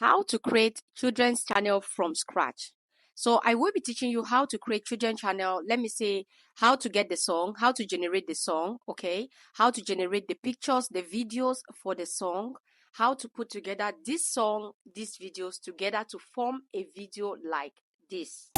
how to create children's channel from scratch. So I will be teaching you how to create children's channel. Let me say how to get the song, how to generate the song, okay? How to generate the pictures, the videos for the song, how to put together this song, these videos together to form a video like this.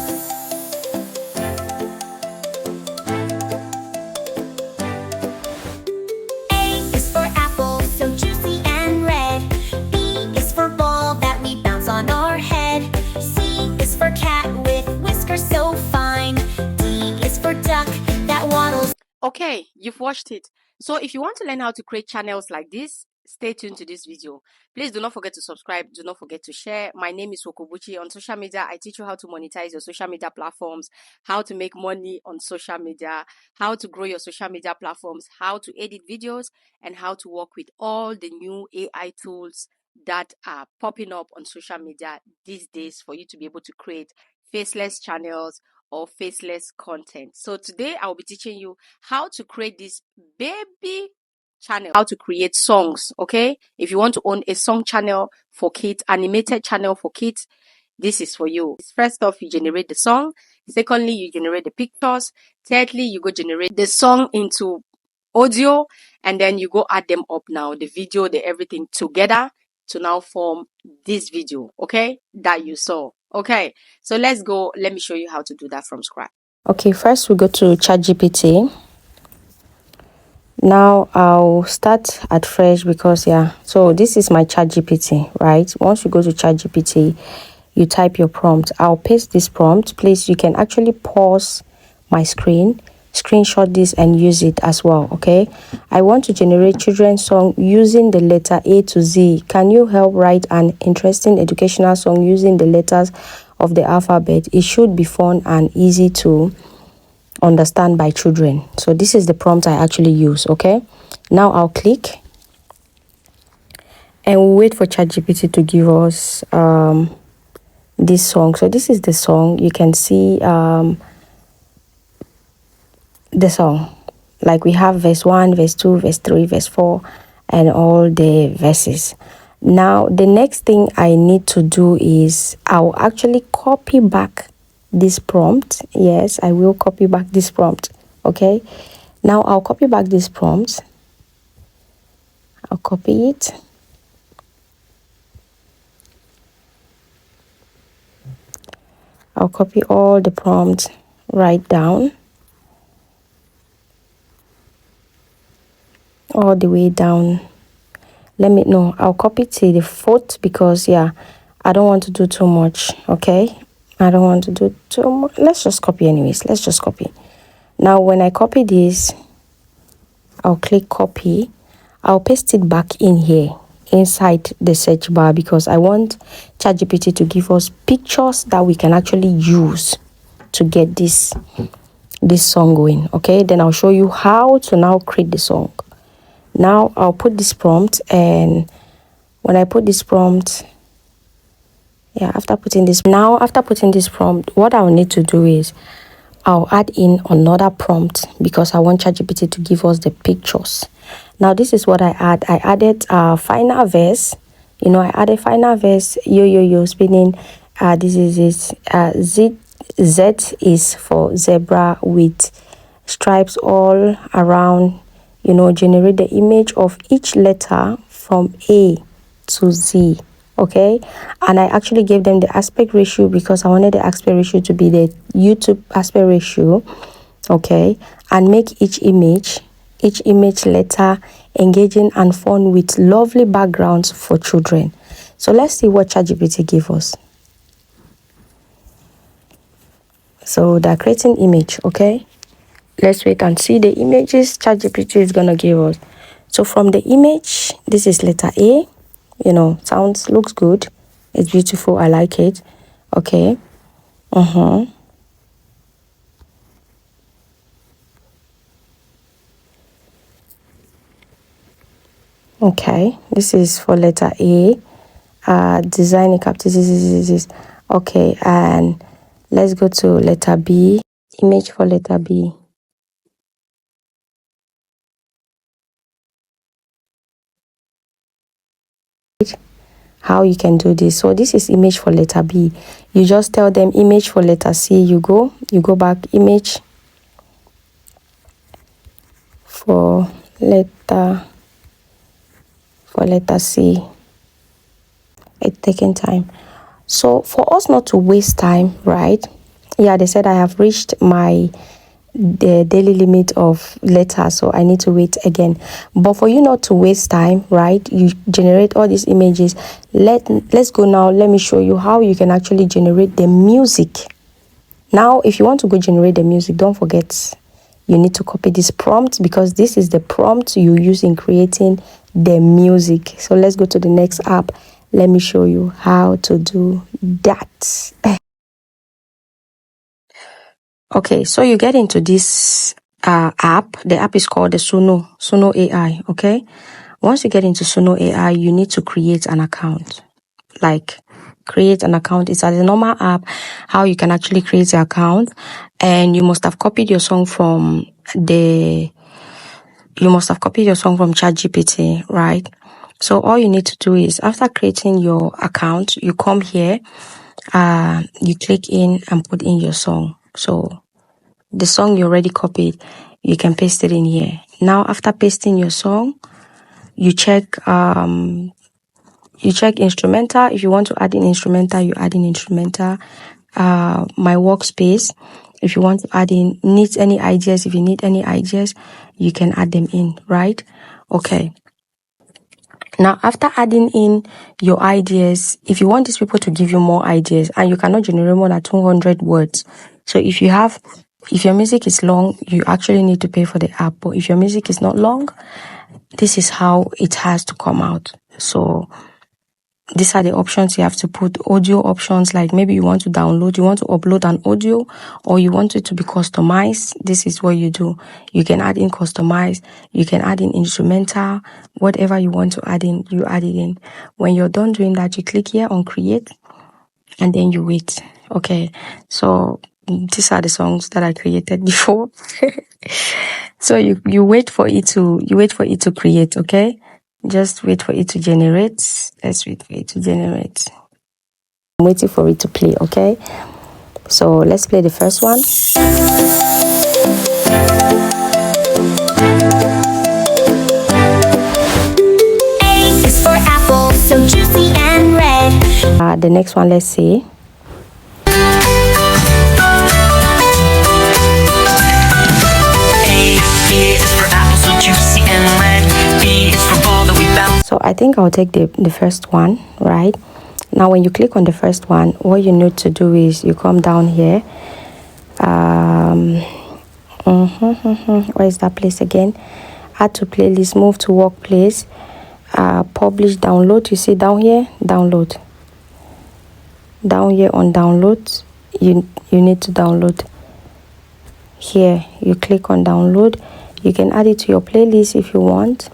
On our head. C is for cat with whiskers so fine. D is for duck that waddles. Okay, you've watched it. So if you want to learn how to create channels like this, stay tuned to this video. Please do not forget to subscribe. Do not forget to share. My name is Wokobuchi. On social media, I teach you how to monetize your social media platforms, how to make money on social media, how to grow your social media platforms, how to edit videos, and how to work with all the new AI tools that are popping up on social media these days for you to be able to create faceless channels or faceless content. So today I'll be teaching you how to create this baby channel, how to create songs. Okay, if you want to own a song channel for kids, animated channel for kids, this is for you. First off, you generate the song. Secondly, you generate the pictures. Thirdly, you go generate the song into audio, and then you go add them up now, the video, the everything together to now form this video, okay, that you saw. Okay, so let's go. Let me show you how to do that from scratch. Okay, first we go to ChatGPT. Now I'll start at fresh because so this is my ChatGPT, right? Once you go to ChatGPT, you type your prompt. I'll paste this prompt. Please, you can actually pause my screen, screenshot this and use it as well, okay? I want to generate children's song using the letter A to Z. Can you help write an interesting educational song using the letters of the alphabet? It should be fun and easy to understand by children. So this is the prompt I actually use, okay? Now I'll click and we'll wait for ChatGPT to give us this song. So this is the song. You can see the song. Like we have verse 1, verse 2, verse 3, verse 4, and all the verses. Now, the next thing I need to do is I'll actually copy back this prompt. Yes, I will copy back this prompt. Okay. Now, I'll copy back this prompt. I'll copy it. I'll copy all the prompts right down. All the way down. I'll copy to the fourth because I don't want to do too much. Okay, I don't want to do too much. Let's just copy anyways. Let's just copy. Now when I copy this, I'll click copy. I'll paste it back in here inside the search bar because I want ChatGPT to give us pictures that we can actually use to get this song going. Okay, then I'll show you how to now create the song. Now I'll put this prompt, and when I put this prompt, after putting this prompt, what I'll need to do is I'll add in another prompt because I want ChatGPT to give us the pictures. Now this is what I add. I added final verse. I added final verse. Yo spinning. This is it. Z is for zebra with stripes all around. Generate the image of each letter from A to Z. Okay, and I actually gave them the aspect ratio because I wanted the aspect ratio to be the YouTube aspect ratio. Okay, and make each image letter engaging and fun with lovely backgrounds for children. So let's see what ChatGPT gave us. So they're creating image. Okay, let's wait and see the images ChatGPT is gonna give us. So from the image, this is letter A. Looks good. It's beautiful. I like it. Okay. Okay. This is for letter A. Design a captive. This. Okay. And let's go to letter B. Image for letter B. how you can do this. So this is image for letter B. You just tell them image for letter C. You go back, image for letter C. It's taking time. So for us not to waste time, right? Yeah, they said I have reached the daily limit of letters, so I need to wait again. But for you not to waste time, right, you generate all these images. Let's go now. Let me show you how you can actually generate the music. Now if you want to go generate the music, don't forget you need to copy this prompt, because this is the prompt you use in creating the music. So let's go to the next app. Let me show you how to do that. Okay, so you get into this app. The app is called the Suno AI. Okay, once you get into Suno AI, you need to create an account. Like, create an account. It's as a normal app how you can actually create an account, and you must have copied your song from ChatGPT, right? So all you need to do is, after creating your account, you come here, you click in and put in your song. So the song you already copied, you can paste it in here. Now after pasting your song, you check instrumental. If you want to add in instrumental, you add in instrumental. My workspace, if you want to add in, needs any ideas, if you need any ideas, you can add them in, right? Okay. Now, after adding in your ideas, if you want these people to give you more ideas, and you cannot generate more than 200 words. So if your music is long, you actually need to pay for the app. But if your music is not long, this is how it has to come out. So these are the options you have to put. Audio options, like maybe you want to upload an audio, or you want it to be customized. This is what you do. You can add in customize, you can add in instrumental, whatever you want to add in, you add it in. When you're done doing that, you click here on create, and then you wait. Okay, so these are the songs that I created before. So you wait for it to create. Okay, just wait for it to generate. Let's wait for it to generate. I'm waiting for it to play. Okay, so let's play the first one. A is for apple, so juicy and red. The next one, let's see. So I think I'll take the first one, right? Now when you click on the first one, what you need to do is you come down here. Where is that place again? Add to playlist, move to workplace, publish, download. You see down here, download. Down here on download, you need to download. Here you click on download. You can add it to your playlist if you want.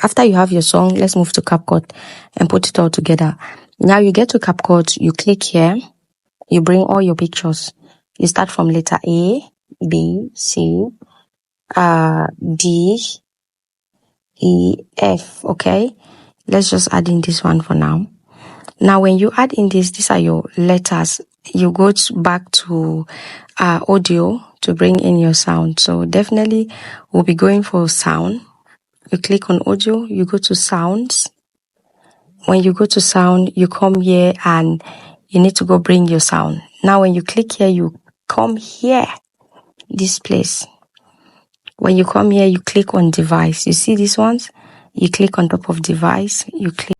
After you have your song, let's move to Ccut and put it all together. Now you get to Ccut, you click here, you bring all your pictures. You start from letter A, B, C, D, E, F. Okay, let's just add in this one for now. Now when you add in this, these are your letters. You go back to audio to bring in your sound. So definitely we'll be going for sound. You click on audio, you go to sounds. When you go to sound, you come here and you need to go bring your sound. Now when you click here, you come here, this place. When you come here, you click on device. You see these ones? You click on top of device, you click.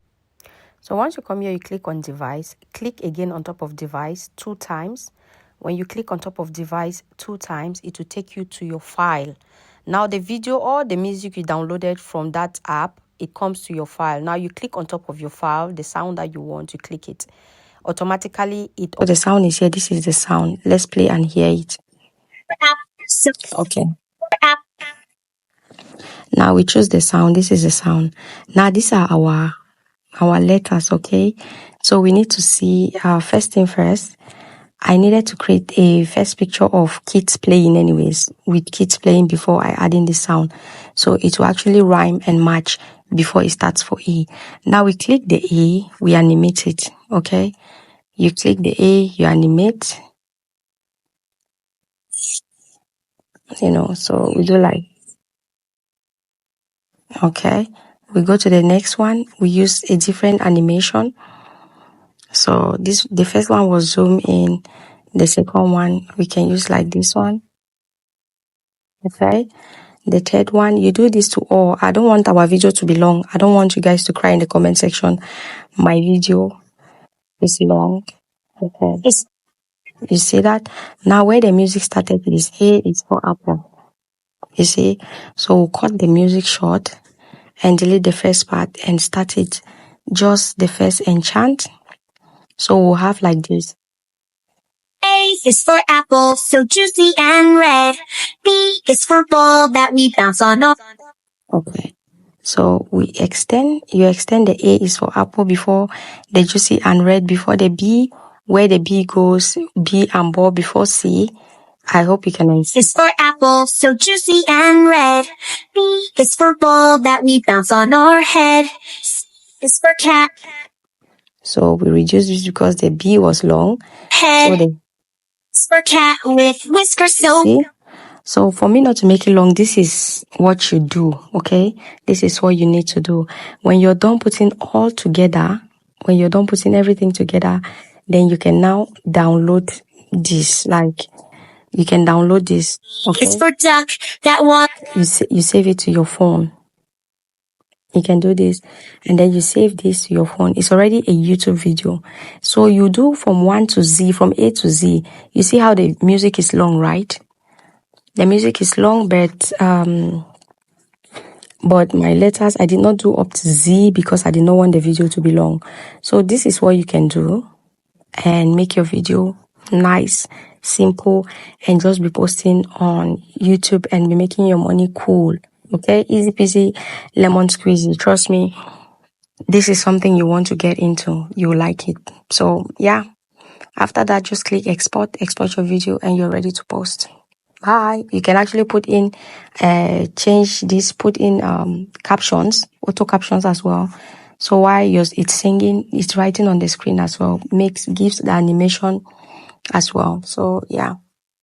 So once you come here, you click on device, click again on top of device 2 times. When you click on top of device 2 times, it will take you to your file. Now the video or the music you downloaded from that app, it comes to your file. Now you click on top of your file, the sound that you want, you click it. Automatically, so the sound is here. This is the sound. Let's play and hear it. Okay. Now we choose the sound. This is the sound. Now these are our letters, okay? So we need to see, first thing first, I needed to create a first picture of kids playing anyways, with kids playing before I add in the sound. So it will actually rhyme and match before it starts for A. Now we click the A, we animate it, okay? You click the A, you animate, so we do like, okay? We go to the next one, we use a different animation. So the first one was zoom in, the second one, we can use like this one, okay? The third one, you do this to all. I don't want our video to be long. I don't want you guys to cry in the comment section. My video is long. Okay. You see that? Now where the music started is A is for Apple. You see? So we'll cut the music short and delete the first part and start it just the first enchant. So we'll have like this. A is for apple, so juicy and red. B is for ball that we bounce on off. Okay. So you extend the A is for apple before the juicy and red, before the B, where the B goes, B and ball before C. I hope you can see. Is for apple, so juicy and red. B is for ball that we bounce on our head. C is for cat. So we reduced this because the B was long. Head. So It's for cat with whiskers. See? So for me not to make it long, this is what you do, okay? This is what you need to do. When you're done putting all together, when you're done putting everything together, then you can now download this. Like, you can download this, okay? It's for duck that one. You save it to your phone. You can do this, and then you save this to your phone. It's already a YouTube video. So you do from 1 to Z, from A to Z. You see how the music is long, right? The music is long, but my letters, I did not do up to Z because I did not want the video to be long. So this is what you can do and make your video nice, simple, and just be posting on YouTube and be making your money cool. Okay, easy peasy, lemon squeezy. Trust me, this is something you want to get into. You like it. So yeah, after that, just click export your video, and you're ready to post. Bye. You can actually put in, change this, put in captions, auto captions as well. So while it's singing, it's writing on the screen as well. Gives the animation as well. So yeah.